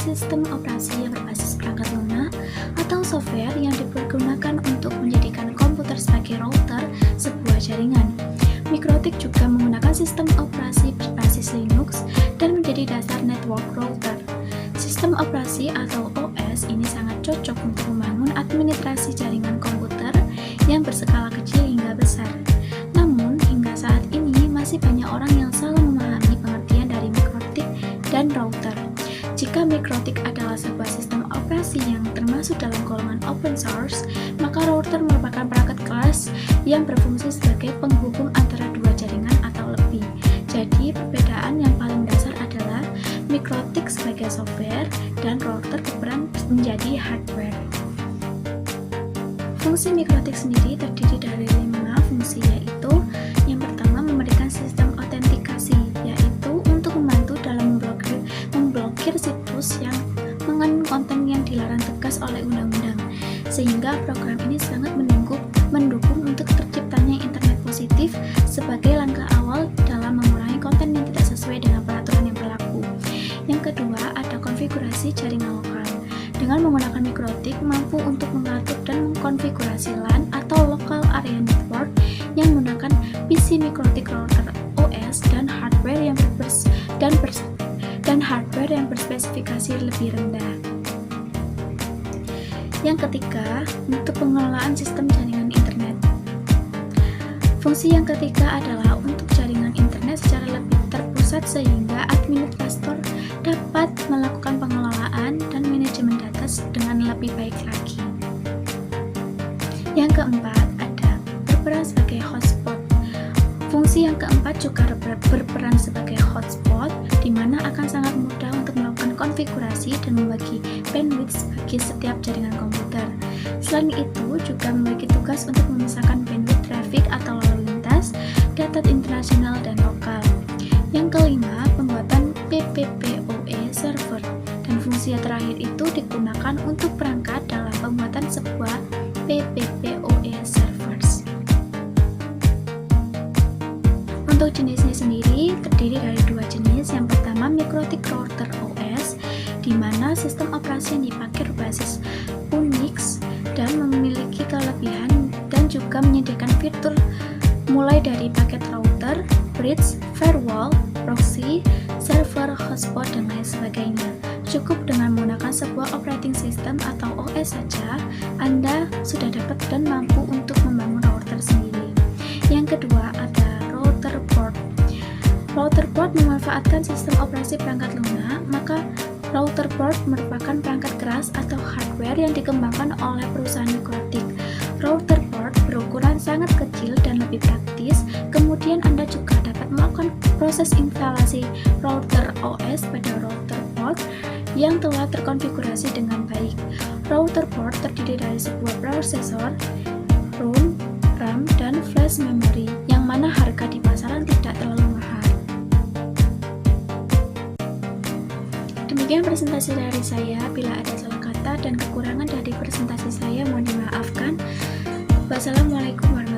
sistem operasi yang berbasis perangkat lunak atau software yang dipergunakan untuk menjadikan komputer sebagai router sebuah jaringan. Mikrotik juga menggunakan sistem operasi berbasis Linux dan menjadi dasar network router. Sistem operasi atau OS ini sangat cocok untuk membangun administrasi jaringan komputer yang berskala kecil hingga besar. Namun, hingga saat ini masih banyak orang yang salah memahami pengertian dari mikrotik dan router. Jika mikrotik adalah sebuah sistem operasi yang termasuk dalam golongan open source, maka router merupakan perangkat keras yang berfungsi sebagai penghubung antara dua jaringan atau lebih. Jadi, perbedaan yang paling dasar adalah mikrotik sebagai software dan router berperan menjadi hardware. Fungsi mikrotik sendiri terdiri dari 5 fungsi, yaitu yang pertama memberikan sistem autentikasi, yaitu untuk membantu dalam memblokir situs yang mengandung konten yang dilarang tegas oleh undang-undang, sehingga program ini sangat mendukung untuk terciptanya internet positif sebagai langkah awal dalam mengurangi konten yang tidak sesuai dengan peraturan yang berlaku. Yang kedua, ada konfigurasi jaringan lokal. Dengan menggunakan mikrotik, mampu untuk mengatur dan mengkonfigurasi LAN atau Local Area Network yang menggunakan PC mikrotik router OS dan hardware yang berspesifikasi lebih rendah. Yang ketiga, untuk pengelolaan sistem jaringan internet. Fungsi yang ketiga adalah untuk jaringan internet secara lebih terpusat sehingga administrator dapat melakukan pengelolaan dan manajemen data dengan lebih baik lagi. Yang keempat, ada berperan sebagai hotspot. Fungsi yang keempat juga berperan sebagai hotspot, di mana akan sangat mudah untuk melakukan konfigurasi dan membagi bandwidth bagi setiap jaringan komputer. Selain itu, juga memiliki tugas untuk memisahkan bandwidth traffic atau lalu lintas, data internasional dan lokal. Yang kelima, pembuatan PPPoE server, dan fungsi yang terakhir itu digunakan untuk perangkat dalam pembuatan sebuah PPPoE servers. Untuk jenisnya sendiri terdiri dari dua jenis. Yang pertama, mikrotik router OS, di mana sistem operasi yang dipakai berbasis Unix dan memiliki kelebihan dan juga menyediakan fitur mulai dari paket router, bridge, firewall, proxy, server, hotspot, dan lain sebagainya. Cukup dengan menggunakan sebuah operating system atau OS saja, Anda sudah dapat dan mampu untuk membangun router sendiri. Yang kedua, ada router port. Router port memanfaatkan sistem operasi perangkat lunak, maka router port merupakan perangkat keras atau hardware yang dikembangkan oleh perusahaan mikrotik. Router port berukuran sangat kecil dan lebih praktis. Kemudian Anda juga dapat melakukan proses instalasi router OS pada router port yang telah terkonfigurasi dengan baik. Router port terdiri dari sebuah prosesor, ROM, RAM, dan flash memory, yang mana harga di pasaran tidak terlalu mahal. Demikian presentasi dari saya. Bila ada salah kata dan kekurangan dari presentasi saya, mohon dimaafkan. Wassalamualaikum warahmatullahi wabarakatuh.